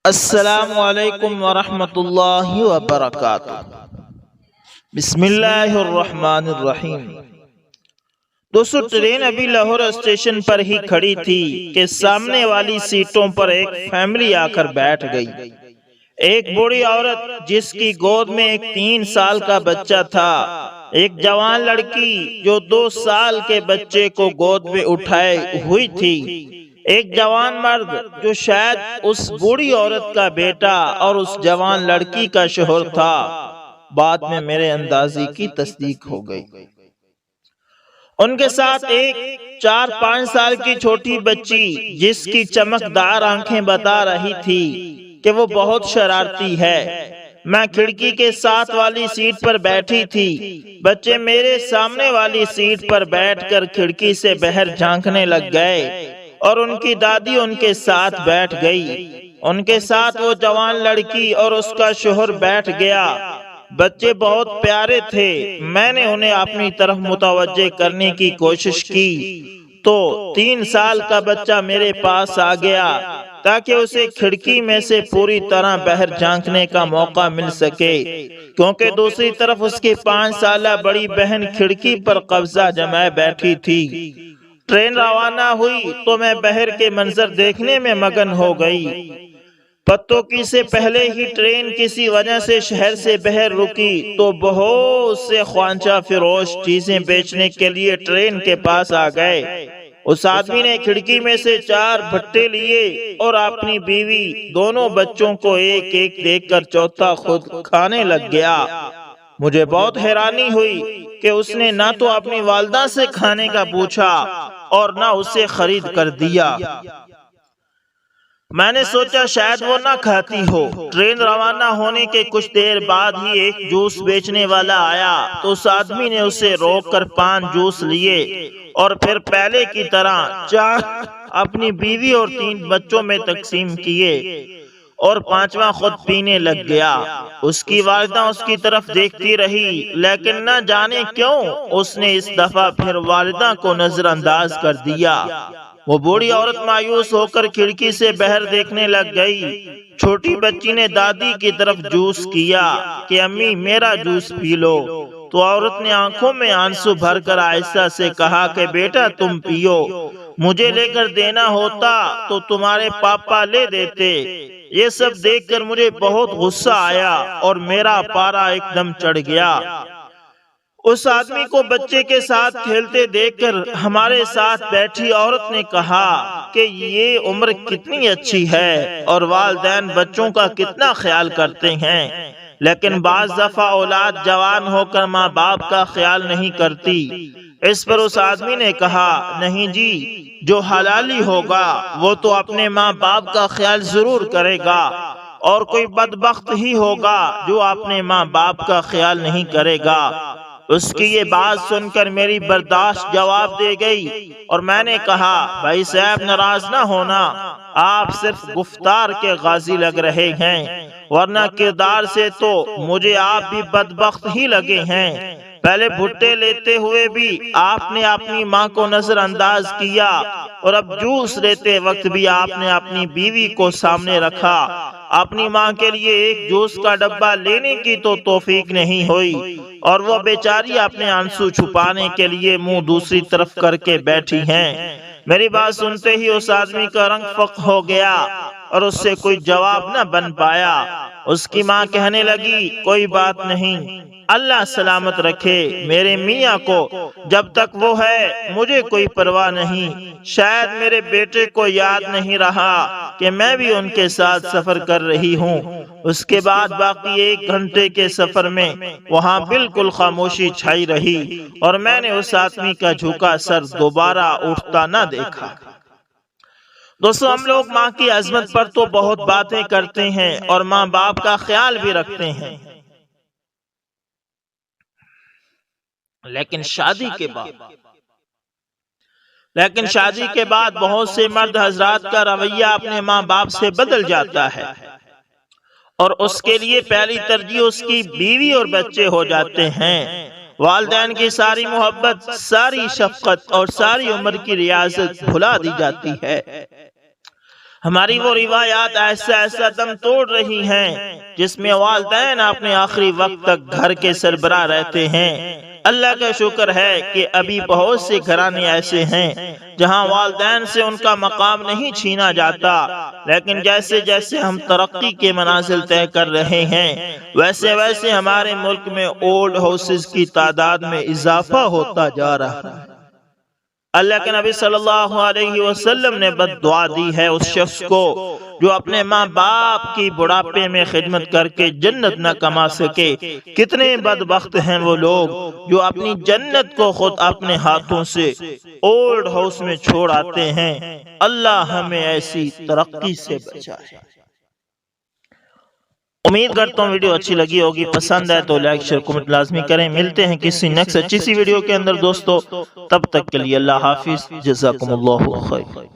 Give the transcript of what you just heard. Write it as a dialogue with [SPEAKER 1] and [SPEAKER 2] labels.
[SPEAKER 1] السلام علیکم ورحمۃ اللہ وبرکاتہ۔ بسم اللہ الرحمن الرحیم۔ دوستو، ٹرین ابھی لاہور اسٹیشن پر ہی کھڑی تھی کہ سامنے والی سیٹوں پر ایک فیملی آ کر بیٹھ گئی۔ ایک بوڑھی عورت جس کی گود میں ایک 3 سال کا بچہ تھا، ایک جوان لڑکی جو 2 سال کے بچے کو گود میں اٹھائے ہوئی تھی، ایک جوان مرد جو شاید اس بوڑھی عورت کا بیٹا اور اس جوان لڑکی کا شوہر تھا۔ بعد میں میرے اندازے کی تصدیق ہو گئی۔ ان کے ساتھ ایک 4-5 سال کی چھوٹی بچی جس کی چمکدار آنکھیں بتا رہی تھی کہ وہ بہت شرارتی ہے۔ میں کھڑکی کے ساتھ والی سیٹ پر بیٹھی تھی۔ بچے میرے سامنے والی سیٹ پر بیٹھ کر کھڑکی سے باہر جھانکنے لگ گئے اور ان کی دادی ان کے ساتھ بیٹھ گئی۔ ان کے ساتھ وہ جوان لڑکی اور اس کا شوہر بیٹھ گیا۔ بچے بہت پیارے تھے۔ میں نے انہیں اپنی طرف متوجہ کرنے کی کوشش کی تو 3 سال کا بچہ میرے پاس آ گیا تاکہ اسے کھڑکی میں سے پوری طرح باہر جھانکنے کا موقع مل سکے، کیونکہ دوسری طرف اس کی 5 سالہ بڑی بہن کھڑکی پر قبضہ جمائے بیٹھی تھی۔ ٹرین روانہ ہوئی تو میں باہر کے منظر دیکھنے میں مگن ہو گئی۔ پتوں کی سے پہلے ہی ٹرین کسی وجہ سے شہر سے باہر رکی تو بہت سے خوانچہ فروش چیزیں بیچنے کے لیے ٹرین کے پاس آ گئے۔ اس آدمی نے کھڑکی میں سے 4 بھٹے لیے اور اپنی بیوی، دونوں بچوں کو ایک ایک دے کر چوتھا خود کھانے لگ گیا۔ مجھے بہت حیرانی ہوئی کہ اس نے نہ تو اپنی والدہ سے کھانے کا پوچھا اور نہ اسے خرید کر دیا۔ میں نے سوچا شاید وہ نہ کھاتی ہو۔ ٹرین روانہ ہونے کے کچھ دیر بعد ہی ایک جوس بیچنے والا آیا تو اس آدمی نے اسے روک کر 5 جوس لیے اور پھر پہلے کی طرح 4 اپنی بیوی اور 3 بچوں میں تقسیم کیے اور 5واں خود پینے لگ گیا۔ اس کی والدہ اس کی طرف دیکھتی رہی، لیکن نہ جانے کیوں اس نے اس دفعہ پھر والدہ کو نظر انداز کر دیا۔ وہ بوڑھی عورت مایوس ہو کر کھڑکی سے باہر دیکھنے لگ گئی۔ چھوٹی بچی نے دادی کی طرف جوس کیا کہ امی میرا جوس پی لو، تو عورت نے آنکھوں میں آنسو بھر کر آہستہ سے کہا کہ بیٹا تم پیو، مجھے لے کر دینا ہوتا تو تمہارے پاپا لے دیتے۔ یہ سب دیکھ کر مجھے بہت غصہ آیا اور میرا پارا ایک دم چڑھ گیا۔ اس آدمی کو بچے کے ساتھ کھیلتے دیکھ کر ہمارے ساتھ بیٹھی عورت نے کہا کہ یہ عمر کتنی اچھی ہے اور والدین بچوں کا کتنا خیال کرتے ہیں، لیکن بعض دفعہ اولاد جوان ہو کر ماں باپ کا خیال نہیں کرتی۔ اس پر اس آدمی نے کہا نہیں جی، جو حلالی ہوگا وہ تو اپنے ماں باپ کا خیال ضرور کرے گا، اور کوئی بدبخت ہی ہوگا جو اپنے ماں باپ کا خیال نہیں کرے گا۔ اس کی یہ بات سن کر میری برداشت جواب دے گئی اور میں نے کہا بھائی صاحب ناراض نہ ہونا، آپ صرف گفتار کے غازی لگ رہے ہیں، ورنہ کردار سے تو مجھے آپ بھی بدبخت ہی لگے ہیں۔ پہلے بھٹے لیتے ہوئے بھی آپ نے اپنی ماں کو نظر انداز کیا اور اب جوس لیتے وقت بھی آپ نے اپنی بیوی کو سامنے رکھا۔ اپنی ماں کے لیے ایک جوس کا ڈبہ لینے کی تو توفیق نہیں ہوئی اور وہ بیچاری اپنے آنسو چھپانے کے لیے منہ دوسری طرف کر کے بیٹھی ہیں۔ میری بات سنتے ہی اس آدمی کا رنگ فق ہو گیا اور اس سے کوئی جواب نہ بن پایا۔ اس کی ماں کہنے لگی کوئی بات نہیں، اللہ سلامت رکھے میرے میاں کو، جب تک وہ ہے مجھے کوئی پرواہ نہیں۔ شاید میرے بیٹے کو یاد نہیں رہا کہ میں بھی ان کے ساتھ سفر کر رہی ہوں۔ اس کے بعد باقی 1 گھنٹے کے سفر میں وہاں بالکل خاموشی چھائی رہی اور میں نے اس آدمی کا جھکا سر دوبارہ اٹھتا نہ دیکھا۔ دوستو، ہم لوگ ماں کی عظمت پر تو بہت باتیں کرتے ہیں اور ماں باپ کا خیال بھی رکھتے ہیں، لیکن شادی کے بعد بہت سے مرد حضرات کا رویہ اپنے ماں باپ سے بدل جاتا ہے اور اس کے لیے پہلی ترجیح اس کی بیوی اور بچے ہو جاتے ہیں۔ والدین کی ساری محبت، ساری شفقت اور ساری عمر کی ریاضت بھلا دی جاتی ہے۔ ہماری وہ روایات ایسا ایسا دم توڑ رہی ہیں جس میں والدین اپنے آخری وقت تک گھر کے سربراہ رہتے ہیں۔ اللہ کا شکر ہے کہ ابھی بہت سے گھرانے ایسے ہیں جہاں والدین سے ان کا مقام نہیں چھینا جاتا، لیکن جیسے جیسے ہم ترقی کے منازل طے کر رہے ہیں ویسے ویسے ہمارے ملک میں اولڈ ہاؤسز کی تعداد میں اضافہ ہوتا جا رہا ہے۔ اللہ کے نبی صلی اللہ علیہ وسلم نے بد دعا دی ہے اس شخص کو جو اپنے ماں باپ کی بڑھاپے میں خدمت کر کے جنت نہ کما سکے۔ کتنے بدبخت ہیں وہ لوگ جو اپنی جنت کو خود اپنے ہاتھوں سے اولڈ ہاؤس میں چھوڑ آتے ہیں۔ اللہ ہمیں ایسی ترقی سے بچائے۔ امید کرتا ہوں ویڈیو اچھی لگی ہوگی، پسند ہے تو لائک شیئر کمنٹ لازمی کریں۔ ملتے ہیں کسی نیکسٹ اچھی سی ویڈیو کے اندر دوستو، تب تک کے لیے اللہ حافظ، جزاکم اللہ خیر۔